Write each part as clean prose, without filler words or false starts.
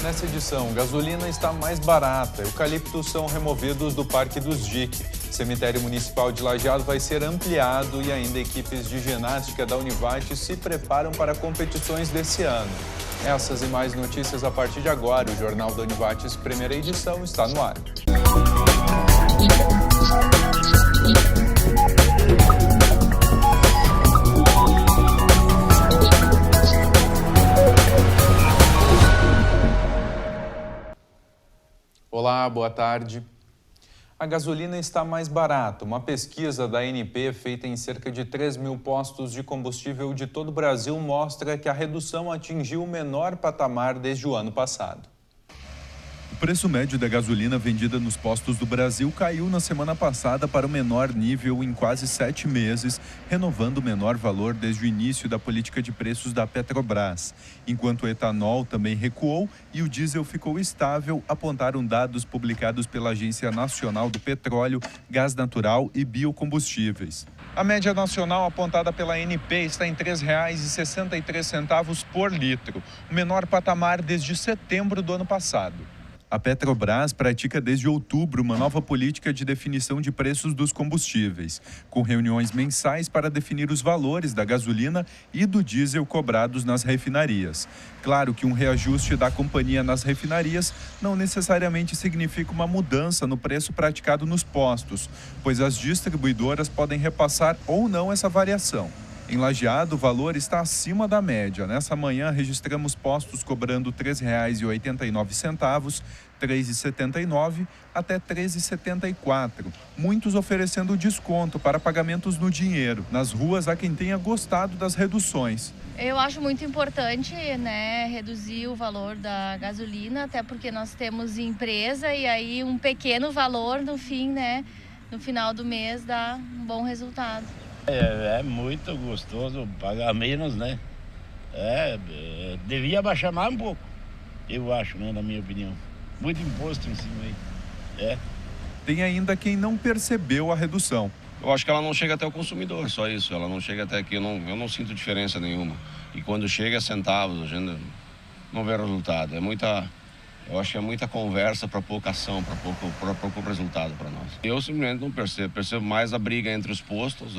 Nessa edição, gasolina está mais barata. Eucaliptos são removidos do Parque dos DIC. Cemitério Municipal de Lajeado vai ser ampliado e ainda equipes de ginástica da Univate se preparam para competições desse ano. Essas e mais notícias a partir de agora. O Jornal da Univates, primeira edição, está no ar. Olá, boa tarde. A gasolina está mais barata. Uma pesquisa da ANP feita em cerca de 3 mil postos de combustível de todo o Brasil mostra que a redução atingiu o menor patamar desde o ano passado. O preço médio da gasolina vendida nos postos do Brasil caiu na semana passada para o menor nível em quase 7 meses, renovando o menor valor desde o início da política de preços da Petrobras. Enquanto o etanol também recuou e o diesel ficou estável, apontaram dados publicados pela Agência Nacional do Petróleo, Gás Natural e Biocombustíveis. A média nacional apontada pela ANP está em R$ 3,63 por litro, o menor patamar desde setembro do ano passado. A Petrobras pratica desde outubro uma nova política de definição de preços dos combustíveis, com reuniões mensais para definir os valores da gasolina e do diesel cobrados nas refinarias. Claro que um reajuste da companhia nas refinarias não necessariamente significa uma mudança no preço praticado nos postos, pois as distribuidoras podem repassar ou não essa variação. Em Lajeado, o valor está acima da média. Nessa manhã, registramos postos cobrando R$ 3,89, R$ 3,79 até R$ 3,74. Muitos oferecendo desconto para pagamentos no dinheiro. Nas ruas, há quem tenha gostado das reduções. Eu acho muito importante, reduzir o valor da gasolina, até porque nós temos empresa e aí um pequeno valor no fim, no final do mês dá um bom resultado. É muito gostoso pagar menos, devia baixar mais um pouco, eu acho, na minha opinião. Muito imposto em cima aí. Tem ainda quem não percebeu a redução. Eu acho que ela não chega até o consumidor, só isso. Ela não chega até aqui, eu não sinto diferença nenhuma. E quando chega centavos, a gente não vê resultado. Eu acho que é muita conversa para pouca ação, para pouco resultado para nós. Eu simplesmente não percebo mais a briga entre os postos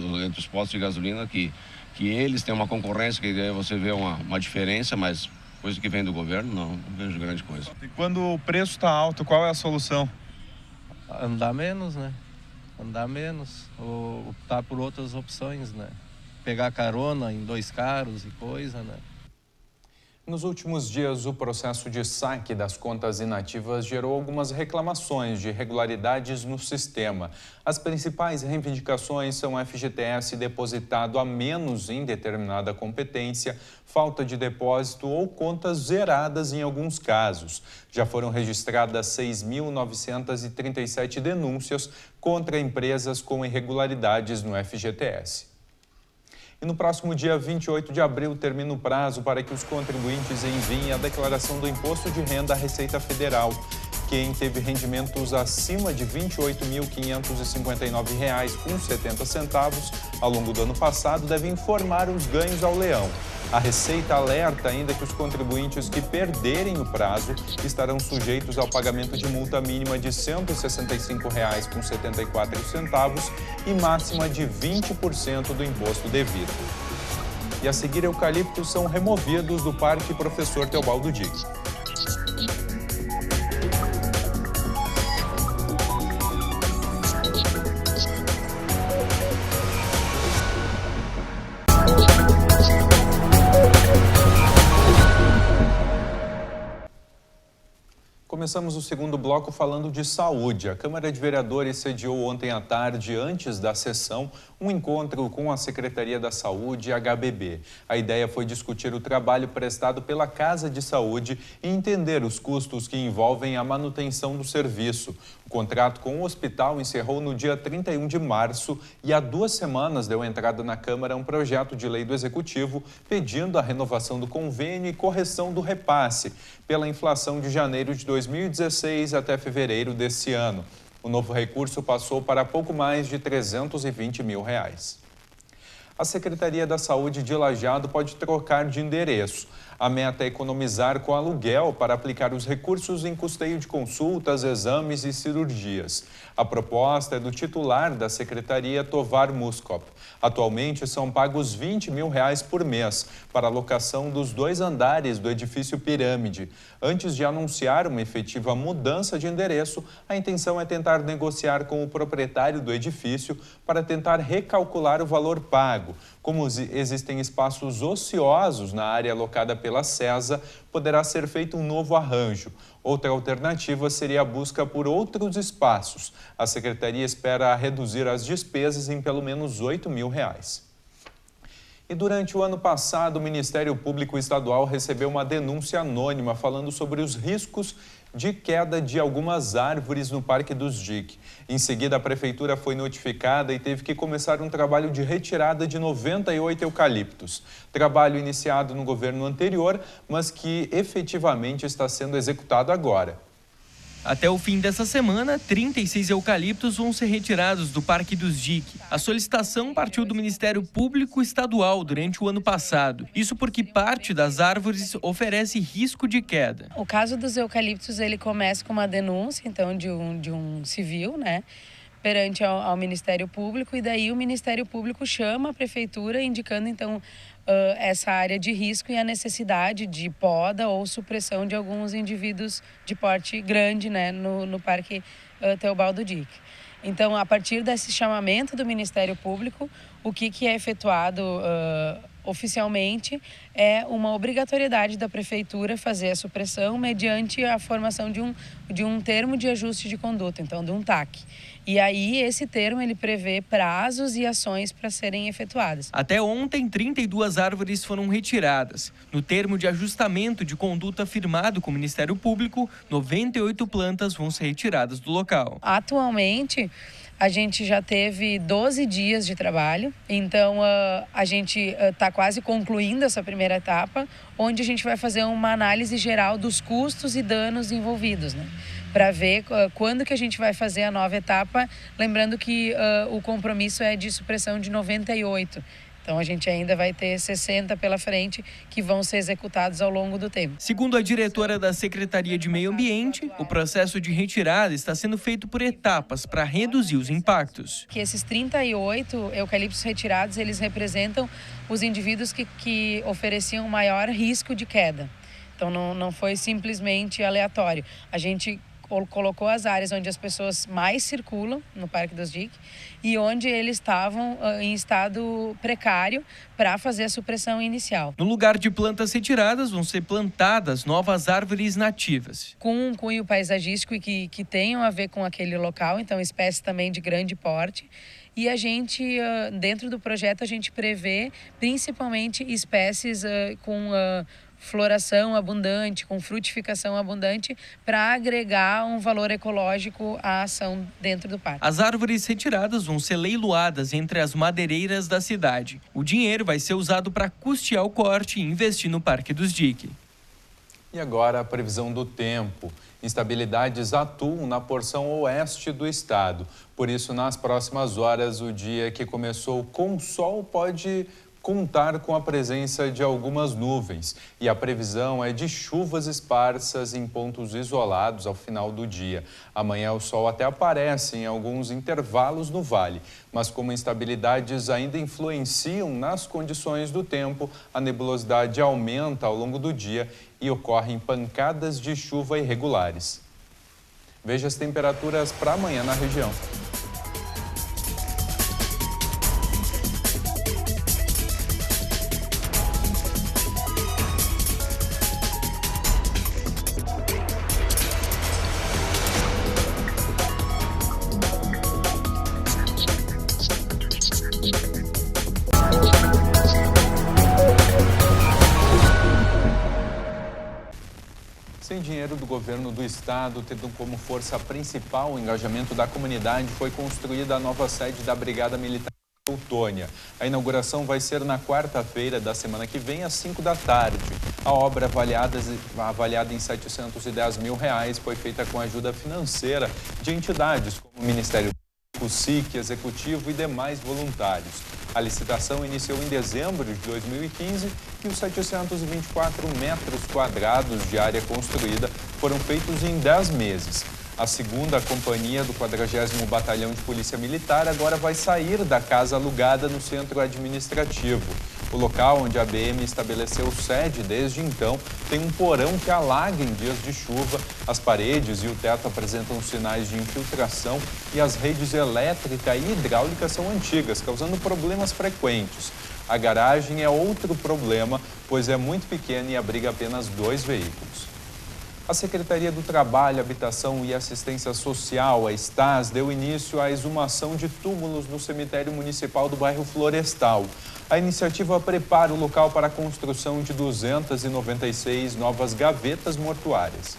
de gasolina, que eles têm uma concorrência, que aí você vê uma diferença, mas coisa que vem do governo, não vejo grande coisa. E quando o preço está alto, qual é a solução? Andar menos, Andar menos, ou optar por outras opções, Pegar carona em 2 carros e coisa, Nos últimos dias, o processo de saque das contas inativas gerou algumas reclamações de irregularidades no sistema. As principais reivindicações são FGTS depositado a menos em determinada competência, falta de depósito ou contas zeradas em alguns casos. Já foram registradas 6.937 denúncias contra empresas com irregularidades no FGTS. E no próximo dia 28 de abril termina o prazo para que os contribuintes enviem a declaração do Imposto de Renda à Receita Federal. Quem teve rendimentos acima de R$ 28.559,70 ao longo do ano passado deve informar os ganhos ao leão. A Receita alerta ainda que os contribuintes que perderem o prazo estarão sujeitos ao pagamento de multa mínima de R$ 165,74 e máxima de 20% do imposto devido. E a seguir, eucaliptos são removidos do Parque Professor Teobaldo Dick. Começamos o segundo bloco falando de saúde. A Câmara de Vereadores sediou ontem à tarde, antes da sessão, um encontro com a Secretaria da Saúde e a HBB. A ideia foi discutir o trabalho prestado pela Casa de Saúde e entender os custos que envolvem a manutenção do serviço. O contrato com o hospital encerrou no dia 31 de março e há 2 semanas deu entrada na Câmara um projeto de lei do Executivo pedindo a renovação do convênio e correção do repasse pela inflação de janeiro de 2016 até fevereiro desse ano. O novo recurso passou para pouco mais de R$ 320 mil. A Secretaria da Saúde de Lajeado pode trocar de endereço. A meta é economizar com aluguel para aplicar os recursos em custeio de consultas, exames e cirurgias. A proposta é do titular da Secretaria, Tovar Muskop. Atualmente são pagos R$20 mil por mês para a locação dos 2 andares do edifício Pirâmide. Antes de anunciar uma efetiva mudança de endereço, a intenção é tentar negociar com o proprietário do edifício para tentar recalcular o valor pago. Como existem espaços ociosos na área alocada pela SESA, poderá ser feito um novo arranjo. Outra alternativa seria a busca por outros espaços. A Secretaria espera reduzir as despesas em pelo menos R$8 mil. E durante o ano passado, o Ministério Público Estadual recebeu uma denúncia anônima falando sobre os riscos de queda de algumas árvores no Parque dos Dique. Em seguida, a Prefeitura foi notificada e teve que começar um trabalho de retirada de 98 eucaliptos. Trabalho iniciado no governo anterior, mas que efetivamente está sendo executado agora. Até o fim dessa semana, 36 eucaliptos vão ser retirados do Parque dos Dique. A solicitação partiu do Ministério Público Estadual durante o ano passado. Isso porque parte das árvores oferece risco de queda. O caso dos eucaliptos, ele começa com uma denúncia, então, de um civil, né, perante ao Ministério Público, e daí o Ministério Público chama a Prefeitura indicando, então, essa área de risco e a necessidade de poda ou supressão de alguns indivíduos de porte grande, né, no Parque Teobaldo Dique. Então, a partir desse chamamento do Ministério Público, o que é efetuado oficialmente é uma obrigatoriedade da Prefeitura fazer a supressão mediante a formação de um termo de ajuste de conduta, então de um TAC. E aí esse termo ele prevê prazos e ações para serem efetuadas. Até ontem, 32 árvores foram retiradas. No termo de ajustamento de conduta firmado com o Ministério Público, 98 plantas vão ser retiradas do local. Atualmente, a gente já teve 12 dias de trabalho, então a gente está quase concluindo essa primeira etapa, onde a gente vai fazer uma análise geral dos custos e danos envolvidos, né? Para ver quando que a gente vai fazer a nova etapa, lembrando que o compromisso é de supressão de 98. Então, a gente ainda vai ter 60 pela frente que vão ser executados ao longo do tempo. Segundo a diretora da Secretaria de Meio Ambiente, o processo de retirada está sendo feito por etapas para reduzir os impactos. Que esses 38 eucaliptos retirados, eles representam os indivíduos que ofereciam maior risco de queda. Então, não foi simplesmente aleatório. A gente colocou as áreas onde as pessoas mais circulam no Parque dos Dique e onde eles estavam em estado precário para fazer a supressão inicial. No lugar de plantas retiradas, vão ser plantadas novas árvores nativas. Com um cunho paisagístico e que tenham a ver com aquele local, então espécies também de grande porte. E a gente, dentro do projeto, a gente prevê principalmente espécies com floração abundante, com frutificação abundante, para agregar um valor ecológico à ação dentro do parque. As árvores retiradas vão ser leiloadas entre as madeireiras da cidade. O dinheiro vai ser usado para custear o corte e investir no Parque dos Dique. E agora a previsão do tempo. Instabilidades atuam na porção oeste do estado. Por isso, nas próximas horas, o dia que começou com sol pode contar com a presença de algumas nuvens e a previsão é de chuvas esparsas em pontos isolados ao final do dia. Amanhã o sol até aparece em alguns intervalos no vale, mas como instabilidades ainda influenciam nas condições do tempo, a nebulosidade aumenta ao longo do dia e ocorrem pancadas de chuva irregulares. Veja as temperaturas para amanhã na região. Sem dinheiro do governo do estado, tendo como força principal o engajamento da comunidade, foi construída a nova sede da Brigada Militar de Teutônia. A inauguração vai ser na quarta-feira da semana que vem, às 5 da tarde. A obra, avaliada em R$710 mil, foi feita com ajuda financeira de entidades como o Ministério Público, SIC, Executivo e demais voluntários. A licitação iniciou em dezembro de 2015 e os 724 metros quadrados de área construída foram feitos em 10 meses. A segunda companhia do 40º Batalhão de Polícia Militar agora vai sair da casa alugada no centro administrativo. O local onde a BM estabeleceu sede desde então tem um porão que alaga em dias de chuva, as paredes e o teto apresentam sinais de infiltração e as redes elétrica e hidráulica são antigas, causando problemas frequentes. A garagem é outro problema, pois é muito pequena e abriga apenas 2 veículos. A Secretaria do Trabalho, Habitação e Assistência Social, a STAS, deu início à exumação de túmulos no cemitério municipal do bairro Florestal. A iniciativa prepara o local para a construção de 296 novas gavetas mortuárias.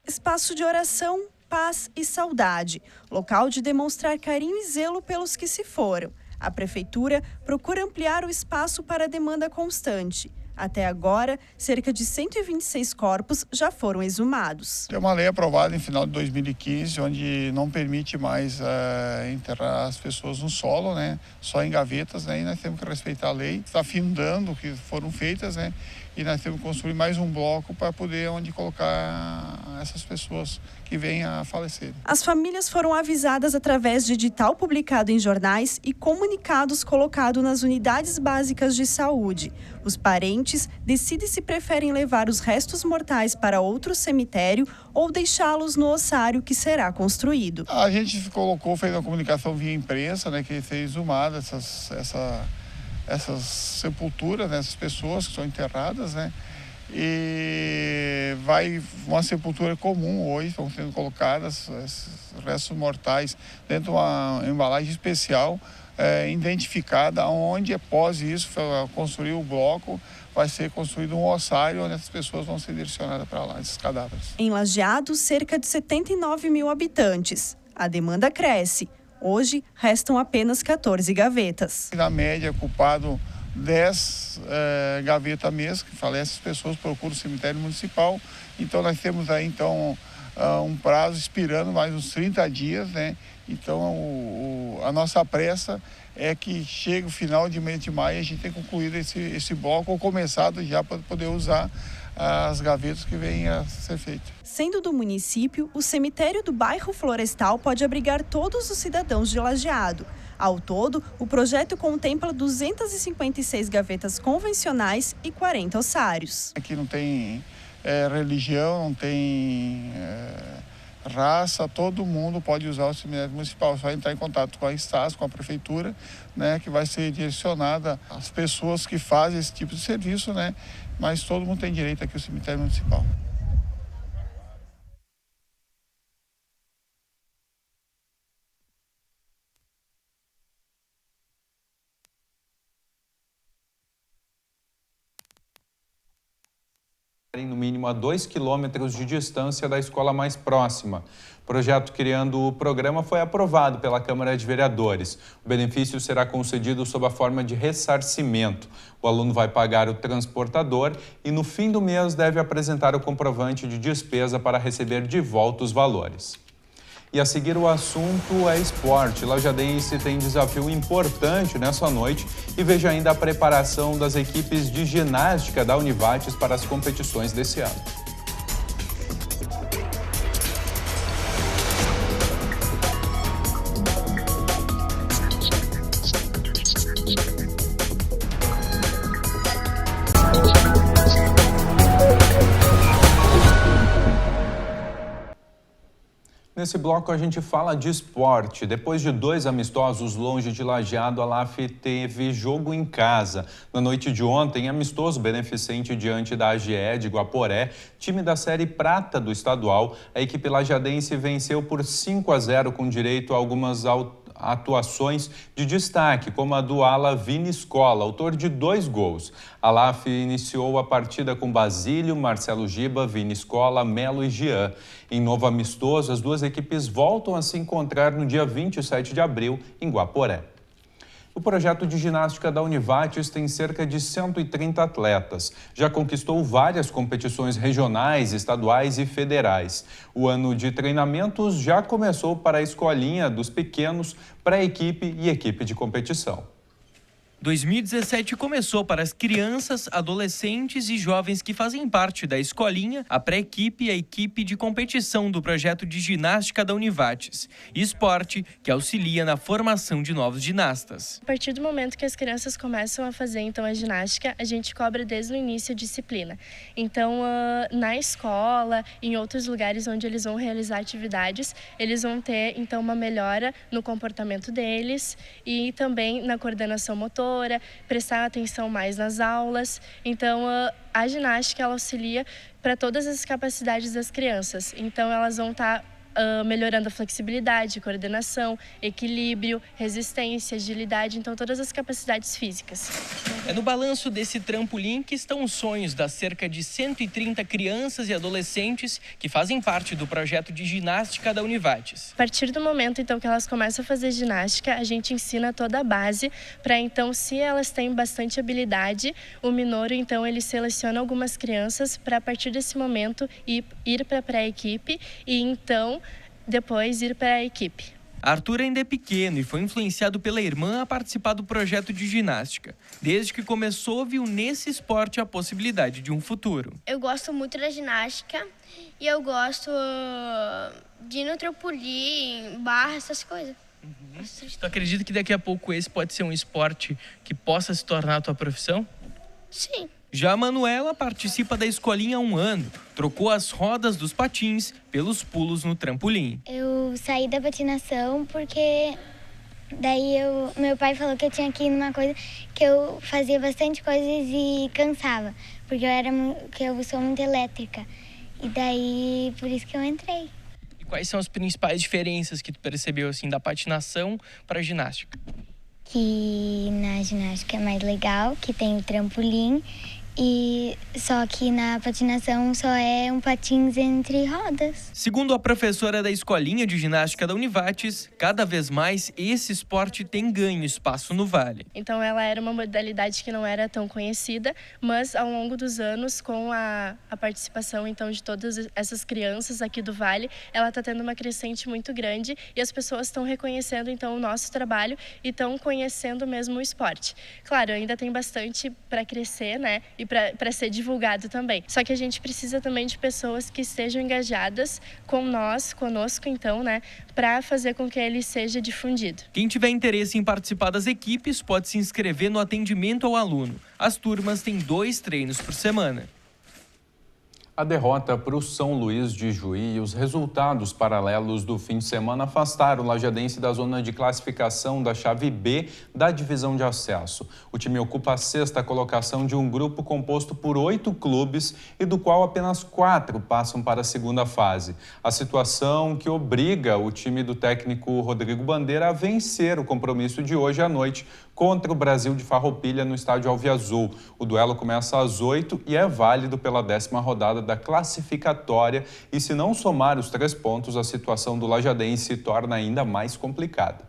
Espaço de oração, paz e saudade. Local de demonstrar carinho e zelo pelos que se foram. A Prefeitura procura ampliar o espaço para a demanda constante. Até agora, cerca de 126 corpos já foram exumados. Tem uma lei aprovada em final de 2015, onde não permite mais enterrar as pessoas no solo, né? Só em gavetas, né? E nós temos que respeitar a lei. Está findando o que foram feitas, né? E nós temos que construir mais um bloco para poder onde colocar essas pessoas que venham a falecer. As famílias foram avisadas através de edital publicado em jornais e comunicados colocados nas unidades básicas de saúde. Os parentes decidem se preferem levar os restos mortais para outro cemitério ou deixá-los no ossário que será construído. A gente fez uma comunicação via imprensa, né, que fez exumada essas sepulturas, né, essas pessoas que são enterradas, né? E vai uma sepultura comum hoje, estão sendo colocadas esses restos mortais dentro de uma embalagem especial, identificada, onde após isso construir o bloco, vai ser construído um ossário onde essas pessoas vão ser direcionadas para lá, esses cadáveres. Em Lajeado, cerca de 79 mil habitantes. A demanda cresce. Hoje, restam apenas 14 gavetas. Na média, ocupado 10 gavetas mês, que falecem as pessoas, procuram o cemitério municipal. Então, nós temos aí, um prazo expirando mais uns 30 dias, né? Então, a nossa pressa é que chegue o final de mês de maio, a gente tem concluído esse bloco, ou começado já para poder usar as gavetas que vêm a ser feitas. Sendo do município, o cemitério do bairro Florestal pode abrigar todos os cidadãos de Lajeado. Ao todo, o projeto contempla 256 gavetas convencionais e 40 ossários. Aqui não tem religião, não tem raça, todo mundo pode usar o cemitério municipal. Só entrar em contato com a STAS, com a Prefeitura, né, que vai ser direcionada às pessoas que fazem esse tipo de serviço, né? Mas todo mundo tem direito aqui ao cemitério municipal. No mínimo a 2 quilômetros de distância da escola mais próxima. O projeto criando o programa foi aprovado pela Câmara de Vereadores. O benefício será concedido sob a forma de ressarcimento. O aluno vai pagar o transportador e no fim do mês deve apresentar o comprovante de despesa para receber de volta os valores. E a seguir o assunto é esporte. Lajadense tem desafio importante nessa noite e veja ainda a preparação das equipes de ginástica da Univates para as competições desse ano. Nesse bloco a gente fala de esporte. Depois de 2 amistosos longe de Lajeado, a LAF teve jogo em casa. Na noite de ontem, amistoso beneficente diante da AGE de Guaporé, time da Série Prata do estadual, a equipe lajadense venceu por 5-0 com direito a algumas atuações de destaque, como a do ala Vini Escola, autor de 2 gols. A LAF iniciou a partida com Basílio, Marcelo Giba, Vini Escola, Melo e Jean. Em novo amistoso, as duas equipes voltam a se encontrar no dia 27 de abril, em Guaporé. O projeto de ginástica da Univates tem cerca de 130 atletas. Já conquistou várias competições regionais, estaduais e federais. O ano de treinamentos já começou para a escolinha dos pequenos, pré-equipe e equipe de competição. 2017 começou para as crianças, adolescentes e jovens que fazem parte da escolinha, a pré-equipe e a equipe de competição do projeto de ginástica da Univates, esporte que auxilia na formação de novos ginastas. A partir do momento que as crianças começam a fazer então a ginástica, a gente cobra desde o início a disciplina. Então, na escola, em outros lugares onde eles vão realizar atividades, eles vão ter então uma melhora no comportamento deles e também na coordenação motora, prestar atenção mais nas aulas. Então, a ginástica ela auxilia para todas as capacidades das crianças. Então, elas vão estar melhorando a flexibilidade, coordenação, equilíbrio, resistência, agilidade, então todas as capacidades físicas. É no balanço desse trampolim que estão os sonhos das cerca de 130 crianças e adolescentes que fazem parte do projeto de ginástica da Univates. A partir do momento então que elas começam a fazer ginástica, a gente ensina toda a base para então, se elas têm bastante habilidade, o Minouro então ele seleciona algumas crianças para a partir desse momento ir para a pré-equipe e então depois ir para a equipe. Arthur ainda é pequeno e foi influenciado pela irmã a participar do projeto de ginástica. Desde que começou, viu nesse esporte a possibilidade de um futuro. Eu gosto muito da ginástica e eu gosto de ir no trampolim, barra, essas coisas. Tu acredita que daqui a pouco esse pode ser um esporte que possa se tornar a tua profissão? Sim. Já a Manuela participa da escolinha há 1 ano. Trocou as rodas dos patins pelos pulos no trampolim. Eu saí da patinação porque daí meu pai falou que eu tinha que ir numa coisa que eu fazia bastante coisas e cansava. Porque eu sou muito elétrica. E daí, por isso que eu entrei. E quais são as principais diferenças que tu percebeu assim da patinação para a ginástica? Que na ginástica é mais legal, que tem o trampolim. E só que na patinação só é um patins entre rodas. Segundo a professora da escolinha de ginástica da Univates, cada vez mais esse esporte tem ganho espaço no Vale. Então ela era uma modalidade que não era tão conhecida, mas ao longo dos anos, com a participação então de todas essas crianças aqui do Vale, ela está tendo uma crescente muito grande e as pessoas estão reconhecendo então o nosso trabalho e estão conhecendo mesmo o esporte. Claro, ainda tem bastante para crescer, né? E para ser divulgado também. Só que a gente precisa também de pessoas que estejam engajadas conosco então, né, para fazer com que ele seja difundido. Quem tiver interesse em participar das equipes pode se inscrever no atendimento ao aluno. As turmas têm 2 treinos por semana. A derrota para o São Luís de Juí e os resultados paralelos do fim de semana afastaram o lajadense da zona de classificação da chave B da divisão de acesso. O time ocupa a 6ª colocação de um grupo composto por 8 clubes e do qual apenas 4 passam para a 2ª fase. A situação que obriga o time do técnico Rodrigo Bandeira a vencer o compromisso de hoje à noite contra o Brasil de Farroupilha no estádio Alviazul. O duelo começa às 8 e é válido pela 10ª rodada da classificatória e se não somar os 3 pontos, a situação do lajadense se torna ainda mais complicada.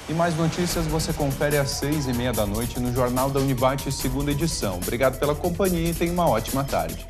E mais notícias você confere às 6h30 da noite no Jornal da Univates, 2ª edição. Obrigado pela companhia e tenha uma ótima tarde.